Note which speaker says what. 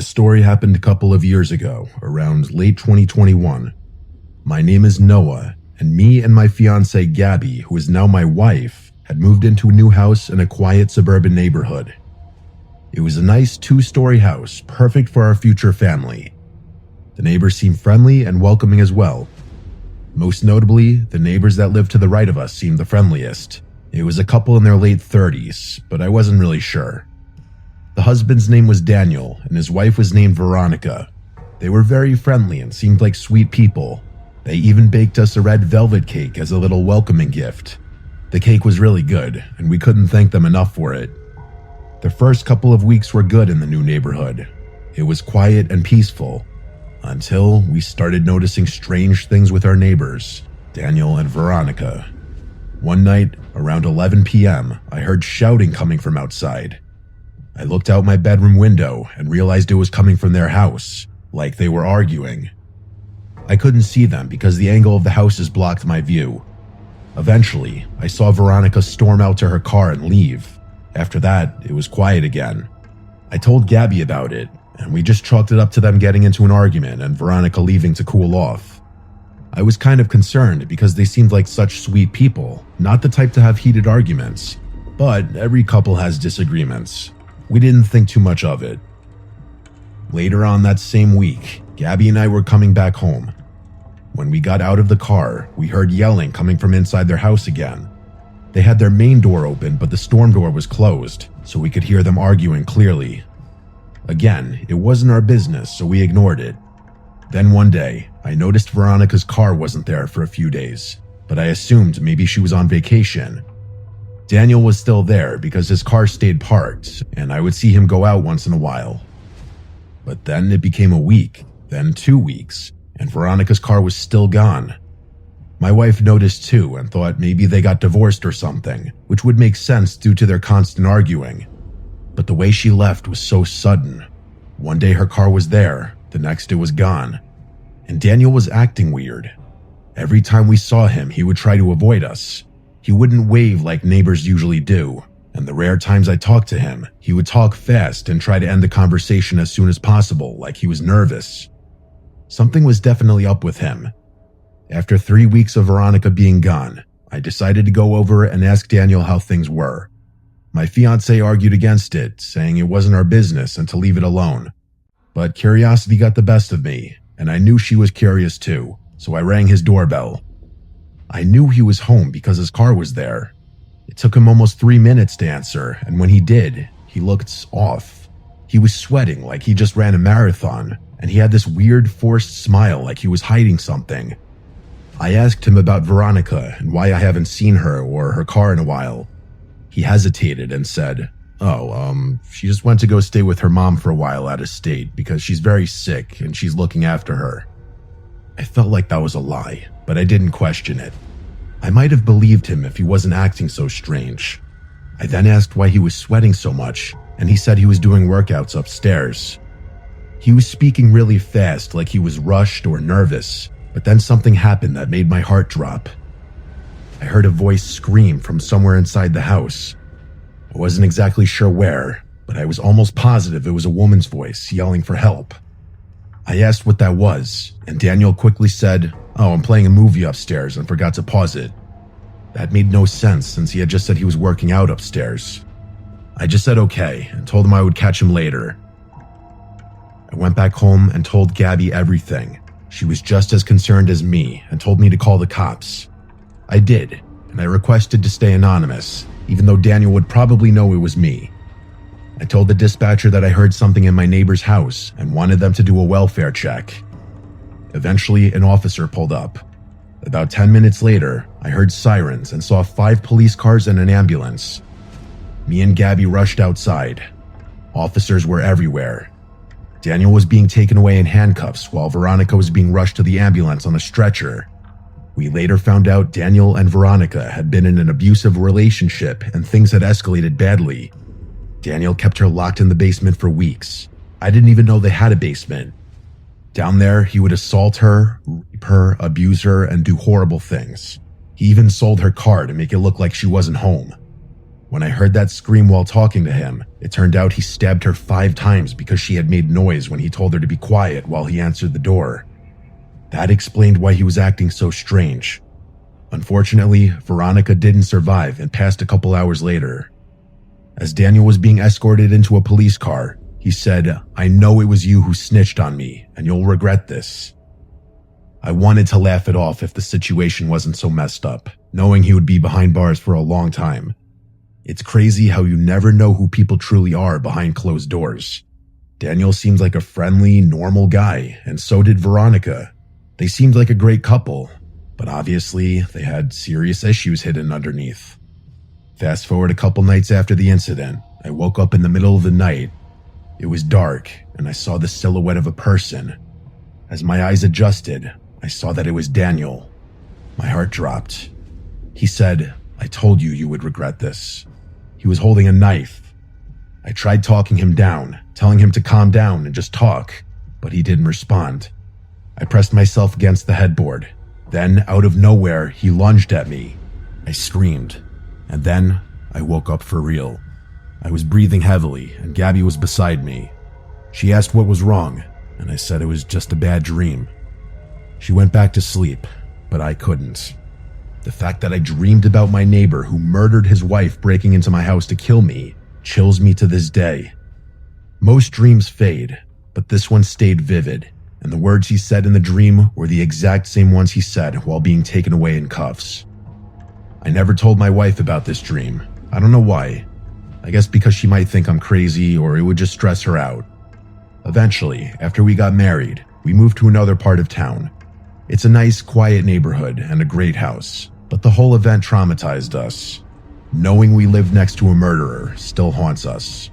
Speaker 1: This story happened a couple of years ago, around late 2021. My name is Noah, and me and my fiancée Gabby, who is now my wife, had moved into a new house in a quiet suburban neighborhood. It was a nice 2-story house, perfect for our future family. The neighbors seemed friendly and welcoming as well. Most notably, the neighbors that lived to the right of us seemed the friendliest. It was a couple in their late 30s, but I wasn't really sure. The husband's name was Daniel, and his wife was named Veronica. They were very friendly and seemed like sweet people. They even baked us a red velvet cake as a little welcoming gift. The cake was really good, and we couldn't thank them enough for it. The first couple of weeks were good in the new neighborhood. It was quiet and peaceful, until we started noticing strange things with our neighbors, Daniel and Veronica. One night, around 11 p.m., I heard shouting coming from outside. I looked out my bedroom window and realized it was coming from their house, like they were arguing. I couldn't see them because the angle of the houses blocked my view. Eventually, I saw Veronica storm out to her car and leave. After that, it was quiet again. I told Gabby about it, and we just chalked it up to them getting into an argument and Veronica leaving to cool off. I was kind of concerned because they seemed like such sweet people, not the type to have heated arguments. But every couple has disagreements. We didn't think too much of it. Later on that same week, Gabby and I were coming back home. When we got out of the car, we heard yelling coming from inside their house again. They had their main door open, but the storm door was closed, so we could hear them arguing clearly. Again, it wasn't our business, so we ignored it. Then one day, I noticed Veronica's car wasn't there for a few days, but I assumed maybe she was on vacation. Daniel was still there because his car stayed parked, and I would see him go out once in a while. But then it became a week, then 2 weeks, and Veronica's car was still gone. My wife noticed too and thought maybe they got divorced or something, which would make sense due to their constant arguing. But the way she left was so sudden. One day her car was there, the next it was gone. And Daniel was acting weird. Every time we saw him, he would try to avoid us. He wouldn't wave like neighbors usually do, and the rare times I talked to him, he would talk fast and try to end the conversation as soon as possible, like he was nervous. Something was definitely up with him. After 3 weeks of Veronica being gone, I decided to go over and ask Daniel how things were. My fiancé argued against it, saying it wasn't our business and to leave it alone. But curiosity got the best of me, and I knew she was curious too, so I rang his doorbell. I knew he was home because his car was there. It took him almost 3 minutes to answer, and when he did, he looked off. He was sweating like he just ran a marathon, and he had this weird forced smile like he was hiding something. I asked him about Veronica and why I haven't seen her or her car in a while. He hesitated and said, she just went to go stay with her mom for a while out of state because she's very sick and she's looking after her. I felt like that was a lie, but I didn't question it. I might have believed him if he wasn't acting so strange. I then asked why he was sweating so much, and he said he was doing workouts upstairs. He was speaking really fast, like he was rushed or nervous, but then something happened that made my heart drop. I heard a voice scream from somewhere inside the house. I wasn't exactly sure where, but I was almost positive it was a woman's voice yelling for help. I asked what that was, and Daniel quickly said, I'm playing a movie upstairs and forgot to pause it. That made no sense since he had just said he was working out upstairs. I just said okay and told him I would catch him later. I went back home and told Gabby everything. She was just as concerned as me and told me to call the cops. I did, and I requested to stay anonymous, even though Daniel would probably know it was me. I told the dispatcher that I heard something in my neighbor's house and wanted them to do a welfare check. Eventually, an officer pulled up. About 10 minutes later, I heard sirens and saw 5 police cars and an ambulance. Me and Gabby rushed outside. Officers were everywhere. Daniel was being taken away in handcuffs while Veronica was being rushed to the ambulance on a stretcher. We later found out Daniel and Veronica had been in an abusive relationship and things had escalated badly. Daniel kept her locked in the basement for weeks. I didn't even know they had a basement. Down there, he would assault her, rape her, abuse her, and do horrible things. He even sold her car to make it look like she wasn't home. When I heard that scream while talking to him, it turned out he stabbed her 5 times because she had made noise when he told her to be quiet while he answered the door. That explained why he was acting so strange. Unfortunately, Veronica didn't survive and passed a couple hours later. As Daniel was being escorted into a police car, he said, "I know it was you who snitched on me, and you'll regret this." I wanted to laugh it off if the situation wasn't so messed up, knowing he would be behind bars for a long time. It's crazy how you never know who people truly are behind closed doors. Daniel seems like a friendly, normal guy, and so did Veronica. They seemed like a great couple, but obviously they had serious issues hidden underneath. Fast forward a couple nights after the incident, I woke up in the middle of the night. It was dark, and I saw the silhouette of a person. As my eyes adjusted, I saw that it was Daniel. My heart dropped. He said, "I told you you would regret this." He was holding a knife. I tried talking him down, telling him to calm down and just talk, but he didn't respond. I pressed myself against the headboard. Then, out of nowhere, he lunged at me. I screamed, and then I woke up for real. I was breathing heavily, and Gabby was beside me. She asked what was wrong, and I said it was just a bad dream. She went back to sleep, but I couldn't. The fact that I dreamed about my neighbor who murdered his wife breaking into my house to kill me chills me to this day. Most dreams fade, but this one stayed vivid, and the words he said in the dream were the exact same ones he said while being taken away in cuffs. I never told my wife about this dream. I don't know why. I guess because she might think I'm crazy or it would just stress her out. Eventually, after we got married, we moved to another part of town. It's a nice, quiet neighborhood and a great house, but the whole event traumatized us. Knowing we lived next to a murderer still haunts us.